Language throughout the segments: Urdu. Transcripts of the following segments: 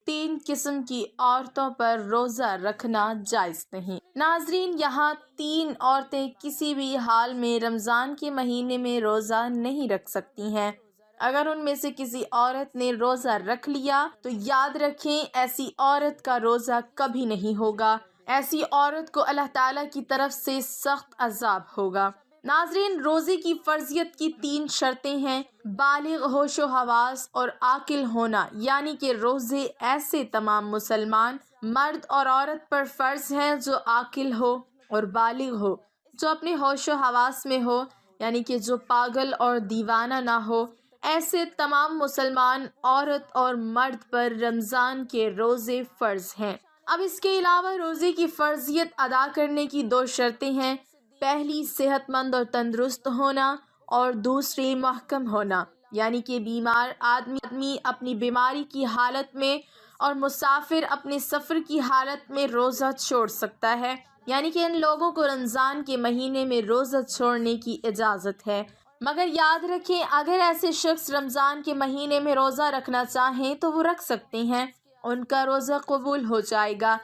3 قسم کی عورتوں پر روزہ رکھنا جائز نہیں۔ ناظرین، یہاں 3 عورتیں کسی بھی حال میں رمضان کے مہینے میں روزہ نہیں رکھ سکتی ہیں۔ اگر ان میں سے کسی عورت نے روزہ رکھ لیا تو یاد رکھیں ایسی عورت کا روزہ کبھی نہیں ہوگا۔ ایسی عورت کو اللہ تعالیٰ کی طرف سے سخت عذاب ہوگا۔ ناظرین، روزے کی فرضیت کی 3 شرطیں ہیں: بالغ ہوش و حواس اور عاقل ہونا، یعنی کہ روزے ایسے تمام مسلمان مرد اور عورت پر فرض ہیں جو عاقل ہو اور بالغ ہو، جو اپنے ہوش و حواس میں ہو، یعنی کہ جو پاگل اور دیوانہ نہ ہو۔ ایسے تمام مسلمان عورت اور مرد پر رمضان کے روزے فرض ہیں۔ اب اس کے علاوہ روزے کی فرضیت ادا کرنے کی 2 شرطیں ہیں: پہلی صحت مند اور تندرست ہونا، اور دوسری محکم ہونا، یعنی کہ بیمار آدمی اپنی بیماری کی حالت میں اور مسافر اپنے سفر کی حالت میں روزہ چھوڑ سکتا ہے، یعنی کہ ان لوگوں کو رمضان کے مہینے میں روزہ چھوڑنے کی اجازت ہے۔ مگر یاد رکھیں اگر ایسے شخص رمضان کے مہینے میں روزہ رکھنا چاہیں تو وہ رکھ سکتے ہیں، ان کا روزہ قبول ہو جائے گا،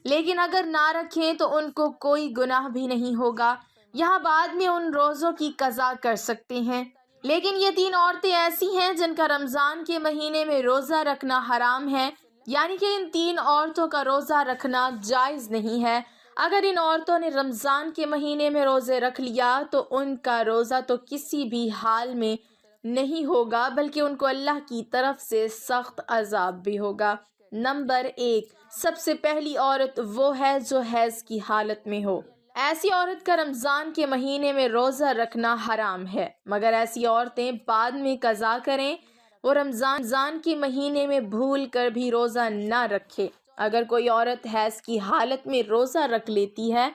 لیکن اگر نہ رکھیں تو ان کو کوئی گناہ بھی نہیں ہوگا، یہاں بعد میں ان روزوں کی قضا کر سکتے ہیں۔ لیکن یہ 3 عورتیں ایسی ہیں جن کا رمضان کے مہینے میں روزہ رکھنا حرام ہے، یعنی کہ ان 3 عورتوں کا روزہ رکھنا جائز نہیں ہے۔ اگر ان عورتوں نے رمضان کے مہینے میں روزے رکھ لیا تو ان کا روزہ تو کسی بھی حال میں نہیں ہوگا، بلکہ ان کو اللہ کی طرف سے سخت عذاب بھی ہوگا۔ نمبر 1، سب سے پہلی عورت وہ ہے جو حیض کی حالت میں ہو۔ ایسی عورت کا رمضان کے مہینے میں روزہ رکھنا حرام ہے، مگر ایسی عورتیں بعد میں قضا کریں، وہ رمضان کے مہینے میں بھول کر بھی روزہ نہ رکھے۔ اگر کوئی عورت حیض کی حالت میں روزہ رکھ لیتی ہے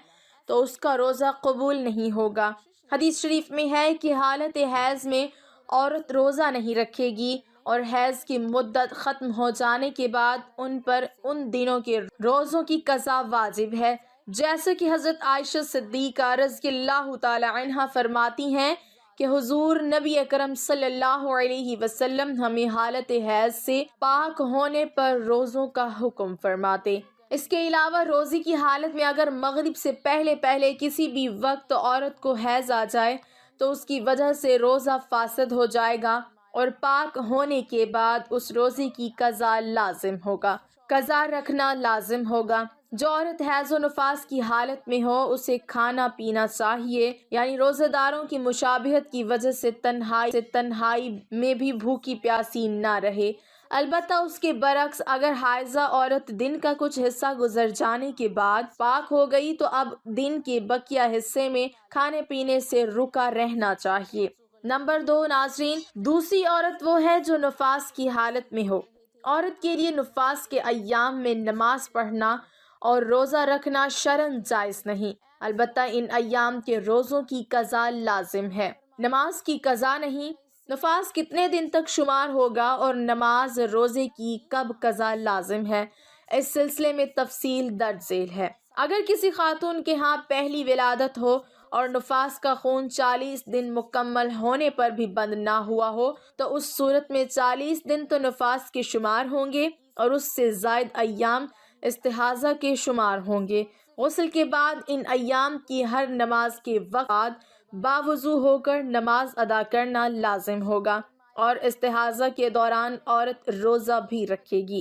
تو اس کا روزہ قبول نہیں ہوگا۔ حدیث شریف میں ہے کہ حالت حیض میں عورت روزہ نہیں رکھے گی، اور حیض کی مدت ختم ہو جانے کے بعد ان پر ان دنوں کے روزوں کی قضا واجب ہے، جیسے کہ حضرت عائشہ صدیقہ رضی اللہ تعالی عنہا فرماتی ہیں کہ حضور نبی اکرم صلی اللہ علیہ وسلم ہمیں حالت حیض سے پاک ہونے پر روزوں کا حکم فرماتے۔ اس کے علاوہ روزے کی حالت میں اگر مغرب سے پہلے کسی بھی وقت عورت کو حیض آ جائے تو اس کی وجہ سے روزہ فاسد ہو جائے گا، اور پاک ہونے کے بعد اس روزے کی قضا لازم ہوگا، قضا رکھنا لازم ہوگا۔ جو عورت حیض و نفاس کی حالت میں ہو اسے کھانا پینا چاہیے، یعنی روزہ داروں کی مشابہت کی وجہ سے تنہائی میں بھی بھوکی پیاسی نہ رہے۔ البتہ اس کے برعکس اگر حائضہ عورت دن کا کچھ حصہ گزر جانے کے بعد پاک ہو گئی تو اب دن کے بقیہ حصے میں کھانے پینے سے رکا رہنا چاہیے۔ نمبر 2، ناظرین، دوسری عورت وہ ہے جو نفاس کی حالت میں ہو۔ عورت کے لیے نفاس کے ایام میں نماز پڑھنا اور روزہ رکھنا شرعاً جائز نہیں، البتہ ان ایام کے روزوں کی قضا لازم ہے، نماز کی قضا نہیں۔ نفاس کتنے دن تک شمار ہوگا اور نماز روزے کی کب قضا لازم ہے، اس سلسلے میں تفصیل درج ذیل ہے۔ اگر کسی خاتون کے ہاں پہلی ولادت ہو اور نفاس کا خون 40 دن مکمل ہونے پر بھی بند نہ ہوا ہو تو اس صورت میں 40 دن تو نفاس کے شمار ہوں گے اور اس سے زائد ایام استحاضہ کے شمار ہوں گے۔ غسل کے بعد ان ایام کی ہر نماز کے وقت باوضو ہو کر نماز ادا کرنا لازم ہوگا، اور استحاضہ کے دوران عورت روزہ بھی رکھے گی۔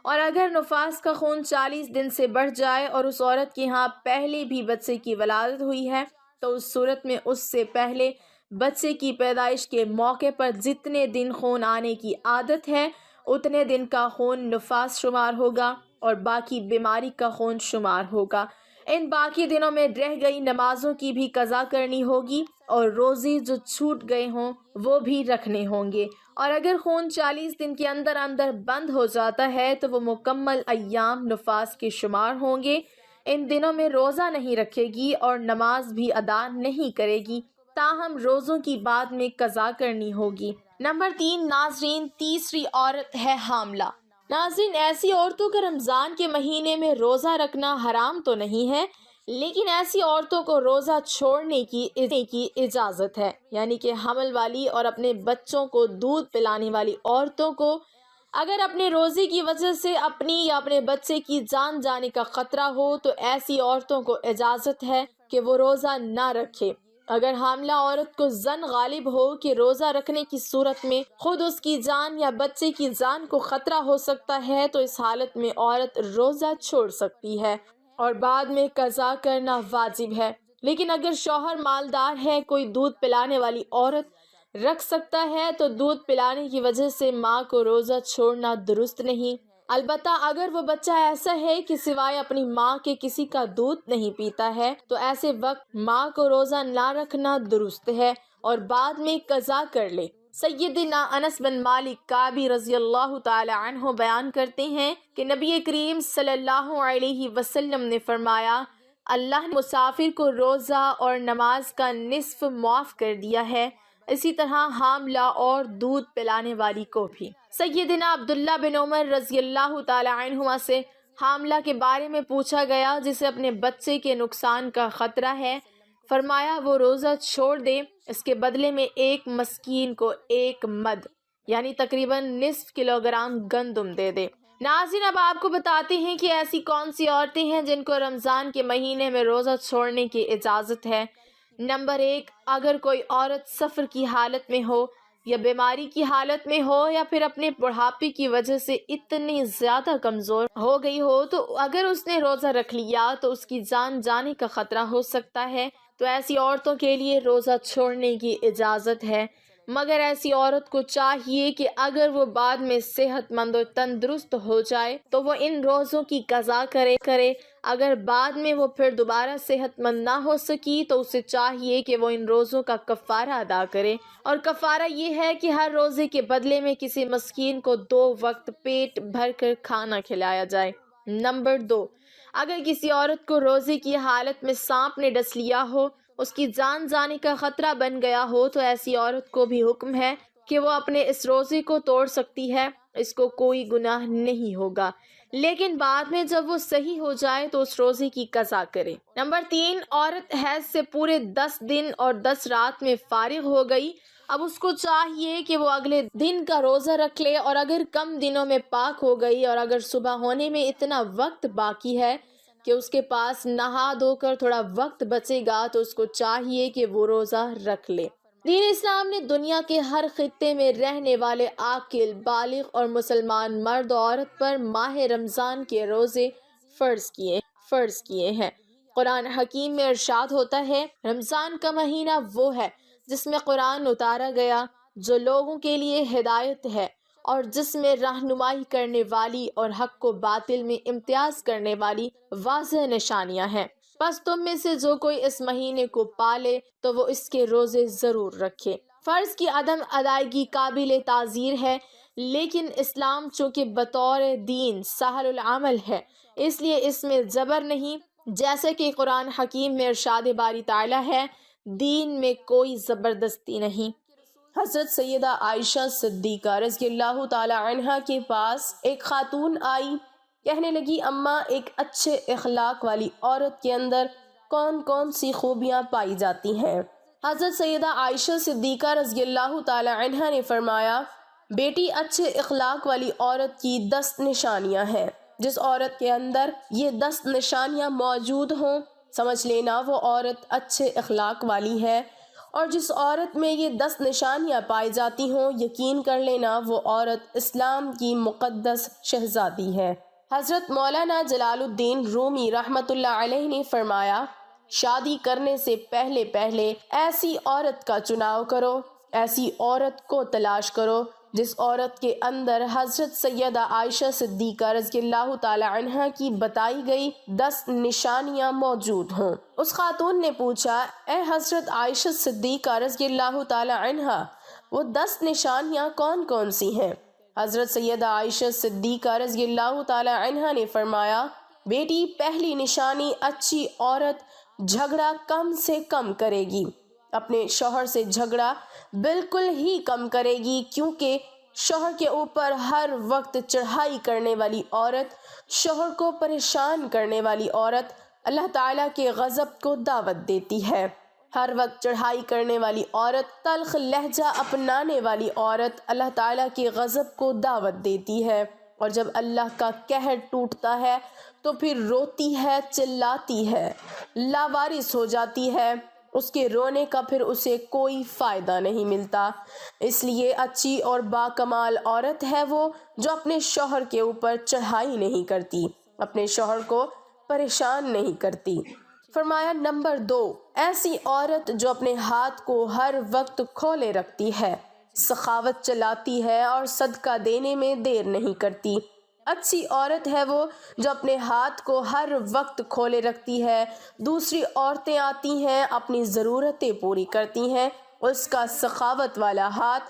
اور اگر نفاس کا خون 40 دن سے بڑھ جائے اور اس عورت کے ہاں پہلے بھی بچے کی ولادت ہوئی ہے تو اس صورت میں اس سے پہلے بچے کی پیدائش کے موقع پر جتنے دن خون آنے کی عادت ہے اتنے دن کا خون نفاس شمار ہوگا اور باقی بیماری کا خون شمار ہوگا۔ ان باقی دنوں میں رہ گئی نمازوں کی بھی قضا کرنی ہوگی اور روزے جو چھوٹ گئے ہوں وہ بھی رکھنے ہوں گے، اور اگر خون 40 دن کے اندر بند ہو جاتا ہے تو وہ مکمل ایام نفاس کے شمار ہوں گے۔ ان دنوں میں روزہ نہیں رکھے گی اور نماز بھی ادا نہیں کرے گی، تاہم روزوں کی بعد میں قضا کرنی ہوگی۔ نمبر 3، ناظرین، تیسری عورت ہے حاملہ۔ ناظرین، ایسی عورتوں کا رمضان کے مہینے میں روزہ رکھنا حرام تو نہیں ہے، لیکن ایسی عورتوں کو روزہ چھوڑنے کی اجازت ہے، یعنی کہ حمل والی اور اپنے بچوں کو دودھ پلانے والی عورتوں کو اگر اپنے روزے کی وجہ سے اپنی یا اپنے بچے کی جان جانے کا خطرہ ہو تو ایسی عورتوں کو اجازت ہے کہ وہ روزہ نہ رکھے۔ اگر حاملہ عورت کو ظن غالب ہو کہ روزہ رکھنے کی صورت میں خود اس کی جان یا بچے کی جان کو خطرہ ہو سکتا ہے تو اس حالت میں عورت روزہ چھوڑ سکتی ہے اور بعد میں قضا کرنا واجب ہے۔ لیکن اگر شوہر مالدار ہے، کوئی دودھ پلانے والی عورت رکھ سکتا ہے تو دودھ پلانے کی وجہ سے ماں کو روزہ چھوڑنا درست نہیں۔ البتہ اگر وہ بچہ ایسا ہے کہ سوائے اپنی ماں کے کسی کا دودھ نہیں پیتا ہے تو ایسے وقت ماں کو روزہ نہ رکھنا درست ہے اور بعد میں قضا کر لے۔ سیدنا انس بن مالک کعبی رضی اللہ تعالی عنہ بیان کرتے ہیں کہ نبی کریم صلی اللہ علیہ وسلم نے فرمایا، اللہ نے مسافر کو روزہ اور نماز کا نصف معاف کر دیا ہے، اسی طرح حاملہ اور دودھ پلانے والی کو بھی۔ سیدنا عبداللہ بن عمر رضی اللہ تعالی عنہما سے حاملہ کے بارے میں پوچھا گیا جسے اپنے بچے کے نقصان کا خطرہ ہے، فرمایا وہ روزہ چھوڑ دے، اس کے بدلے میں ایک مسکین کو 1 مد یعنی تقریباً نصف کلوگرام گندم دے دے۔ ناظرین، اب آپ کو بتاتے ہیں کہ ایسی کون سی عورتیں ہیں جن کو رمضان کے مہینے میں روزہ چھوڑنے کی اجازت ہے۔ نمبر 1، اگر کوئی عورت سفر کی حالت میں ہو یا بیماری کی حالت میں ہو یا پھر اپنے بڑھاپے کی وجہ سے اتنی زیادہ کمزور ہو گئی ہو تو اگر اس نے روزہ رکھ لیا تو اس کی جان جانے کا خطرہ ہو سکتا ہے، تو ایسی عورتوں کے لیے روزہ چھوڑنے کی اجازت ہے۔ مگر ایسی عورت کو چاہیے کہ اگر وہ بعد میں صحت مند اور تندرست ہو جائے تو وہ ان روزوں کی قضا کرے۔ اگر بعد میں وہ پھر دوبارہ صحت مند نہ ہو سکی تو اسے چاہیے کہ وہ ان روزوں کا کفارہ ادا کرے، اور کفارہ یہ ہے کہ ہر روزے کے بدلے میں کسی مسکین کو 2 وقت پیٹ بھر کر کھانا کھلایا جائے۔ نمبر 2، اگر کسی عورت کو روزے کی حالت میں سانپ نے ڈس لیا ہو، اس کی جان جانے کا خطرہ بن گیا ہو تو ایسی عورت کو بھی حکم ہے کہ وہ اپنے اس روزے کو توڑ سکتی ہے، اس کو کوئی گناہ نہیں ہوگا، لیکن بعد میں جب وہ صحیح ہو جائے تو اس روزے کی قضا کرے۔ نمبر 3، عورت حیض سے پورے 10 دن اور 10 رات میں فارغ ہو گئی، اب اس کو چاہیے کہ وہ اگلے دن کا روزہ رکھ لے، اور اگر کم دنوں میں پاک ہو گئی اور اگر صبح ہونے میں اتنا وقت باقی ہے کہ اس کے پاس نہا دھو کر تھوڑا وقت بچے گا تو اس کو چاہیے کہ وہ روزہ رکھ لے۔ دین اسلام نے دنیا کے ہر خطے میں رہنے والے عاقل، بالغ اور مسلمان مرد و عورت پر ماہ رمضان کے روزے فرض کیے ہیں۔ قرآن حکیم میں ارشاد ہوتا ہے، رمضان کا مہینہ وہ ہے جس میں قرآن اتارا گیا، جو لوگوں کے لیے ہدایت ہے اور جس میں رہنمائی کرنے والی اور حق و باطل میں امتیاز کرنے والی واضح نشانیاں ہیں۔ بس تم میں سے جو کوئی اس مہینے کو پالے تو وہ اس کے روزے ضرور رکھے۔ فرض کی عدم ادائیگی قابل تعزیر ہے، لیکن اسلام چونکہ بطور دین سہل العمل ہے اس لیے اس میں جبر نہیں، جیسے کہ قرآن حکیم میں ارشاد باری تعالیٰ ہے، دین میں کوئی زبردستی نہیں۔ حضرت سیدہ عائشہ صدیقہ رضی اللہ تعالی عنہا کے پاس ایک خاتون آئی، کہنے لگی، اماں، ایک اچھے اخلاق والی عورت کے اندر کون کون سی خوبیاں پائی جاتی ہیں؟ حضرت سیدہ عائشہ صدیقہ رضی اللہ تعالی عنہا نے فرمایا، بیٹی، اچھے اخلاق والی عورت کی 10 نشانیاں ہیں۔ جس عورت کے اندر یہ 10 نشانیاں موجود ہوں، سمجھ لینا وہ عورت اچھے اخلاق والی ہے، اور جس عورت میں یہ 10 نشانیاں پائی جاتی ہوں، یقین کر لینا وہ عورت اسلام کی مقدس شہزادی ہے۔ حضرت مولانا جلال الدین رومی رحمۃ اللہ علیہ نے فرمایا، شادی کرنے سے پہلے ایسی عورت کا چناؤ کرو، ایسی عورت کو تلاش کرو جس عورت کے اندر حضرت سیدہ عائشہ صدیقہ رضی اللہ تعالی عنہا کی بتائی گئی 10 نشانیاں موجود ہوں۔ اس خاتون نے پوچھا، اے حضرت عائشہ صدیقہ رضی اللہ تعالی عنہا، وہ 10 نشانیاں کون کون سی ہیں؟ حضرت سیدہ عائشہ صدیقہ رضی اللہ تعالی عنہا نے فرمایا، بیٹی، پہلی نشانی، اچھی عورت جھگڑا کم سے کم کرے گی، اپنے شوہر سے جھگڑا بالکل ہی کم کرے گی، کیونکہ شوہر کے اوپر ہر وقت چڑھائی کرنے والی عورت، شوہر کو پریشان کرنے والی عورت اللہ تعالیٰ کے غضب کو دعوت دیتی ہے۔ ہر وقت چڑھائی کرنے والی عورت، تلخ لہجہ اپنانے والی عورت اللہ تعالیٰ کے غضب کو دعوت دیتی ہے، اور جب اللہ کا قہر ٹوٹتا ہے تو پھر روتی ہے، چلاتی ہے، لاوارث ہو جاتی ہے۔ اس کے رونے کا پھر اسے کوئی فائدہ نہیں ملتا۔ اس لیے اچھی اور باکمال عورت ہے وہ جو اپنے شوہر کے اوپر چڑھائی نہیں کرتی، اپنے شوہر کو پریشان نہیں کرتی۔ فرمایا نمبر 2، ایسی عورت جو اپنے ہاتھ کو ہر وقت کھولے رکھتی ہے، سخاوت چلاتی ہے اور صدقہ دینے میں دیر نہیں کرتی۔ اچھی عورت ہے وہ جو اپنے ہاتھ کو ہر وقت کھولے رکھتی ہے، دوسری عورتیں آتی ہیں، اپنی ضرورتیں پوری کرتی ہیں، اس کا سخاوت والا ہاتھ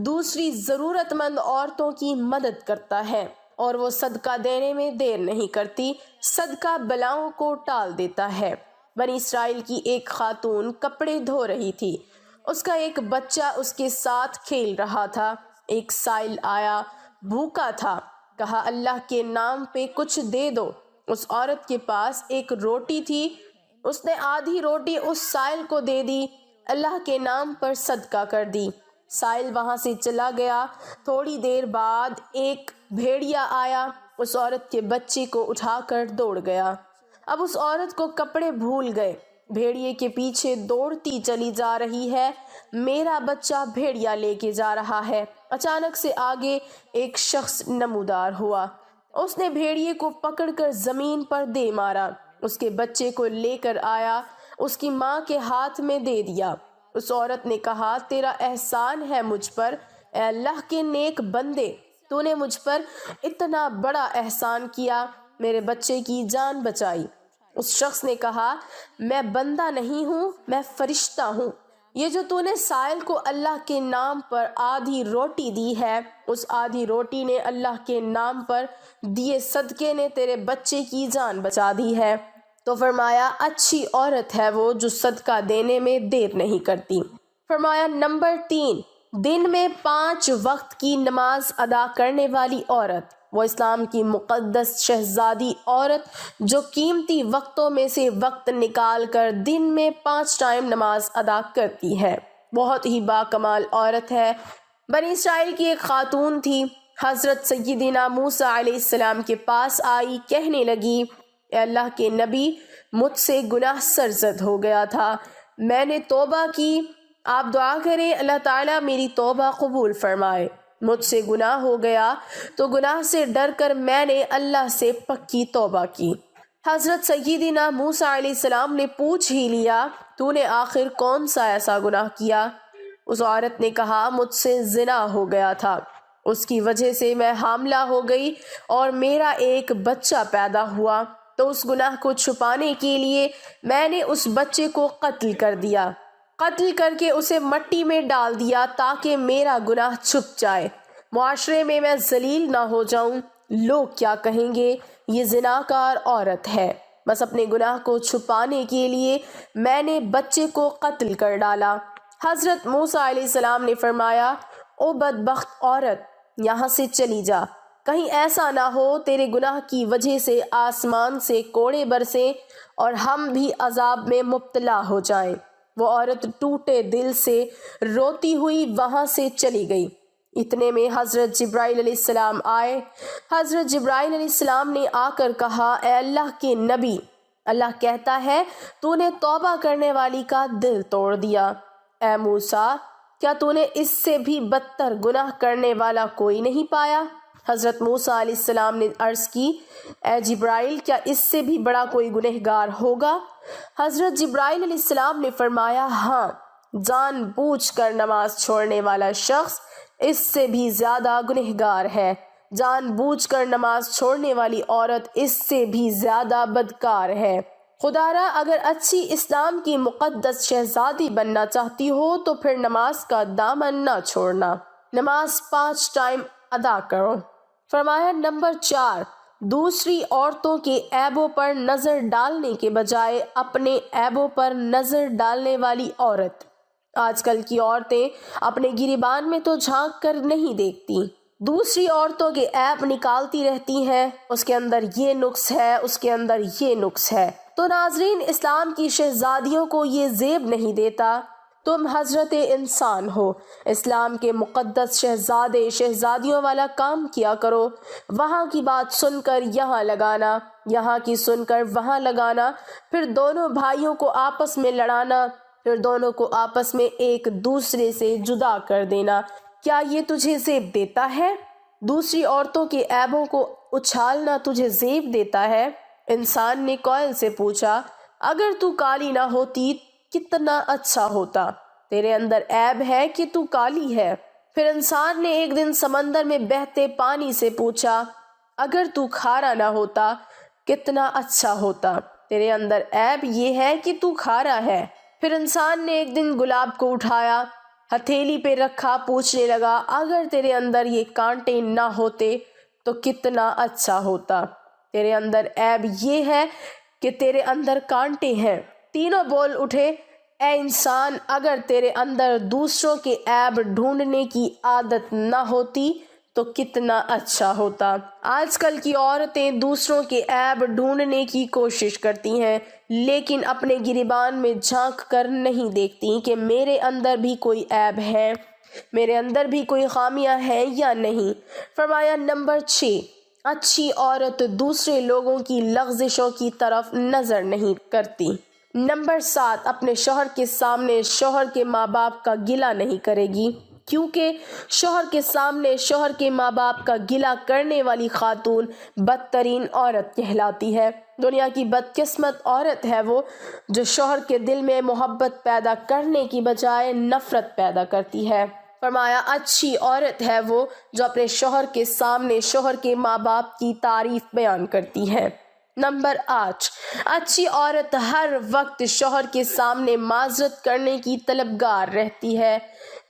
دوسری ضرورت مند عورتوں کی مدد کرتا ہے، اور وہ صدقہ دینے میں دیر نہیں کرتی، صدقہ بلاؤں کو ٹال دیتا ہے۔ بنی اسرائیل کی ایک خاتون کپڑے دھو رہی تھی، اس کا ایک بچہ اس کے ساتھ کھیل رہا تھا۔ ایک سائل آیا، بھوکا تھا، کہا اللہ کے نام پہ کچھ دے دو۔ اس عورت کے پاس ایک روٹی تھی، اس نے آدھی روٹی اس سائل کو دے دی، اللہ کے نام پر صدقہ کر دی۔ سائل وہاں سے چلا گیا۔ تھوڑی دیر بعد ایک بھیڑیا آیا، اس عورت کے بچے کو اٹھا کر دوڑ گیا۔ اب اس عورت کو کپڑے بھول گئے، بھیڑیے کے پیچھے دوڑتی چلی جا رہی ہے، میرا بچہ بھیڑیا لے کے جا رہا ہے۔ اچانک سے آگے ایک شخص نمودار ہوا، اس نے بھیڑیے کو پکڑ کر زمین پر دے مارا، اس کے بچے کو لے کر آیا، اس کی ماں کے ہاتھ میں دے دیا۔ اس عورت نے کہا تیرا احسان ہے مجھ پر، اے اللہ کے نیک بندے، تو نے مجھ پر اتنا بڑا احسان کیا، میرے بچے کی جان بچائی۔ اس شخص نے کہا میں بندہ نہیں ہوں، میں فرشتہ ہوں، یہ جو تو نے سائل کو اللہ کے نام پر آدھی روٹی دی ہے، اس آدھی روٹی نے اللہ کے نام پر دیے صدقے نے تیرے بچے کی جان بچا دی ہے۔ تو فرمایا اچھی عورت ہے وہ جو صدقہ دینے میں دیر نہیں کرتی۔ فرمایا نمبر 3، دن میں 5 وقت کی نماز ادا کرنے والی عورت، وہ اسلام کی مقدس شہزادی عورت جو قیمتی وقتوں میں سے وقت نکال کر دن میں 5 ٹائم نماز ادا کرتی ہے، بہت ہی باکمال عورت ہے۔ بنی اسرائیل کی ایک خاتون تھی، حضرت سیدنا موسیٰ علیہ السلام کے پاس آئی، کہنے لگی اے اللہ کے نبی، مجھ سے گناہ سرزد ہو گیا تھا، میں نے توبہ کی، آپ دعا کریں اللہ تعالیٰ میری توبہ قبول فرمائے۔ مجھ سے گناہ ہو گیا تو گناہ سے ڈر کر میں نے اللہ سے پکی توبہ کی۔ حضرت سیدنا موسیٰ علیہ السلام نے پوچھ ہی لیا تو نے آخر کون سا ایسا گناہ کیا؟ اس عورت نے کہا مجھ سے زنا ہو گیا تھا، اس کی وجہ سے میں حاملہ ہو گئی اور میرا ایک بچہ پیدا ہوا، تو اس گناہ کو چھپانے کے لیے میں نے اس بچے کو قتل کر دیا، قتل کر کے اسے مٹی میں ڈال دیا تاکہ میرا گناہ چھپ جائے، معاشرے میں ذلیل نہ ہو جاؤں، لوگ کیا کہیں گے یہ زناکار عورت ہے۔ بس اپنے گناہ کو چھپانے کے لیے میں نے بچے کو قتل کر ڈالا۔ حضرت موسیٰ علیہ السلام نے فرمایا او بدبخت عورت، یہاں سے چلی جا، کہیں ایسا نہ ہو تیرے گناہ کی وجہ سے آسمان سے کوڑے برسیں اور ہم بھی عذاب میں مبتلا ہو جائیں۔ وہ عورت ٹوٹے دل سے روتی ہوئی وہاں سے چلی گئی۔ اتنے میں حضرت جبرائیل علیہ السلام آئے۔ حضرت جبرائیل علیہ السلام نے آ کر کہا اے اللہ کے نبی، اللہ کہتا ہے تو نے توبہ کرنے والی کا دل توڑ دیا۔ اے موسیٰ، کیا تو نے اس سے بھی بدتر گناہ کرنے والا کوئی نہیں پایا؟ حضرت موسیٰ علیہ السلام نے عرض کی اے جبرائیل، کیا اس سے بھی بڑا کوئی گنہگار ہوگا؟ حضرت جبرائیل علیہ السلام نے فرمایا ہاں، جان بوجھ کر نماز چھوڑنے والا شخص اس سے بھی زیادہ گنہگار ہے، جان بوجھ کر نماز چھوڑنے والی عورت اس سے بھی زیادہ بدکار ہے۔ خدا را اگر اچھی اسلام کی مقدس شہزادی بننا چاہتی ہو تو پھر نماز کا دامن نہ چھوڑنا، نماز 5 ٹائم ادا کرو۔ فرمایا نمبر 4، دوسری عورتوں کے عیبوں پر نظر ڈالنے کے بجائے اپنے عیبوں پر نظر ڈالنے والی عورت۔ آج کل کی عورتیں اپنے گریبان میں تو جھانک کر نہیں دیکھتی، دوسری عورتوں کے عیب نکالتی رہتی ہیں، اس کے اندر یہ نقص ہے، اس کے اندر یہ نقص ہے۔ تو ناظرین، اسلام کی شہزادیوں کو یہ زیب نہیں دیتا۔ تم حضرت انسان ہو، اسلام کے مقدس شہزادے شہزادیوں والا کام کیا کرو۔ وہاں کی بات سن کر یہاں لگانا، یہاں کی سن کر وہاں لگانا، پھر دونوں بھائیوں کو آپس میں لڑانا، پھر دونوں کو آپس میں ایک دوسرے سے جدا کر دینا، کیا یہ تجھے زیب دیتا ہے؟ دوسری عورتوں کے عیبوں کو اچھالنا تجھے زیب دیتا ہے؟ انسان نے کوئل سے پوچھا، اگر تو کالی نہ ہوتی کتنا اچھا ہوتا، تیرے اندر عیب ہے کہ تو کالی ہے۔ پھر انسان نے ایک دن سمندر میں بہتے پانی سے پوچھا، اگر تو کھارا نہ ہوتا کتنا اچھا ہوتا، تیرے اندر عیب یہ ہے کہ تو کھارا ہے۔ پھر انسان نے ایک دن گلاب کو اٹھایا، ہتھیلی پہ رکھا، پوچھنے لگا، اگر تیرے اندر یہ کانٹے نہ ہوتے تو کتنا اچھا ہوتا، تیرے اندر عیب یہ ہے کہ تیرے اندر کانٹے ہیں۔ تینوں بول اٹھے، اے انسان، اگر تیرے اندر دوسروں کے عیب ڈھونڈنے کی عادت نہ ہوتی تو کتنا اچھا ہوتا۔ آج کل کی عورتیں دوسروں کے عیب ڈھونڈنے کی کوشش کرتی ہیں، لیکن اپنے گریبان میں جھانک کر نہیں دیکھتی کہ میرے اندر بھی کوئی عیب ہے، میرے اندر بھی کوئی خامیاں ہیں یا نہیں۔ فرمایا نمبر 6، اچھی عورت دوسرے لوگوں کی لغزشوں کی طرف نظر نہیں کرتی۔ نمبر 7، اپنے شوہر کے سامنے شوہر کے ماں باپ کا گلہ نہیں کرے گی، کیونکہ شوہر کے سامنے شوہر کے ماں باپ کا گلہ کرنے والی خاتون بدترین عورت کہلاتی ہے۔ دنیا کی بدقسمت عورت ہے وہ جو شوہر کے دل میں محبت پیدا کرنے کی بجائے نفرت پیدا کرتی ہے۔ فرمایا اچھی عورت ہے وہ جو اپنے شوہر کے سامنے شوہر کے ماں باپ کی تعریف بیان کرتی ہے۔ نمبر 8، اچھی عورت ہر وقت شوہر کے سامنے معذرت کرنے کی طلبگار رہتی ہے۔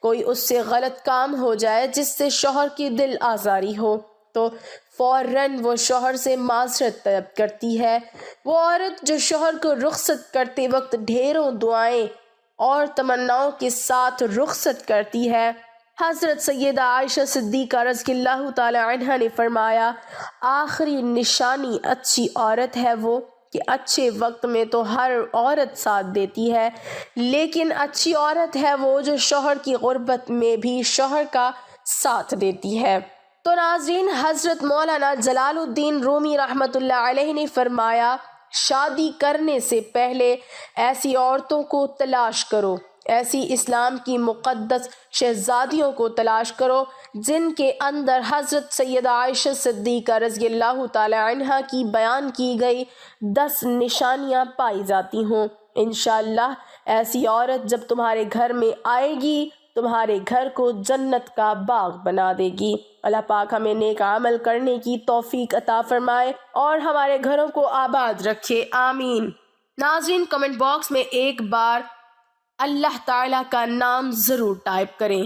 کوئی اس سے غلط کام ہو جائے جس سے شوہر کی دل آزاری ہو تو فوراً وہ شوہر سے معذرت طلب کرتی ہے۔ وہ عورت جو شوہر کو رخصت کرتے وقت ڈھیروں دعائیں اور تمناؤں کے ساتھ رخصت کرتی ہے۔ حضرت سیدہ عائشہ صدیقہ رضی اللہ تعالی عنہا نے فرمایا، آخری نشانی اچھی عورت ہے وہ کہ اچھے وقت میں تو ہر عورت ساتھ دیتی ہے، لیکن اچھی عورت ہے وہ جو شوہر کی غربت میں بھی شوہر کا ساتھ دیتی ہے۔ تو ناظرین، حضرت مولانا جلال الدین رومی رحمۃ اللہ علیہ نے فرمایا، شادی کرنے سے پہلے ایسی عورتوں کو تلاش کرو، ایسی اسلام کی مقدس شہزادیوں کو تلاش کرو جن کے اندر حضرت سیدہ عائشہ صدیقہ رضی اللہ تعالی عنہا کی بیان کی گئی 10 نشانیاں پائی جاتی ہوں۔ انشاءاللہ ایسی عورت جب تمہارے گھر میں آئے گی تمہارے گھر کو جنت کا باغ بنا دے گی۔ اللہ پاک ہمیں نیک عمل کرنے کی توفیق عطا فرمائے اور ہمارے گھروں کو آباد رکھے، آمین۔ ناظرین، کمنٹ باکس میں ایک بار اللہ تعالیٰ کا نام ضرور ٹائپ کریں۔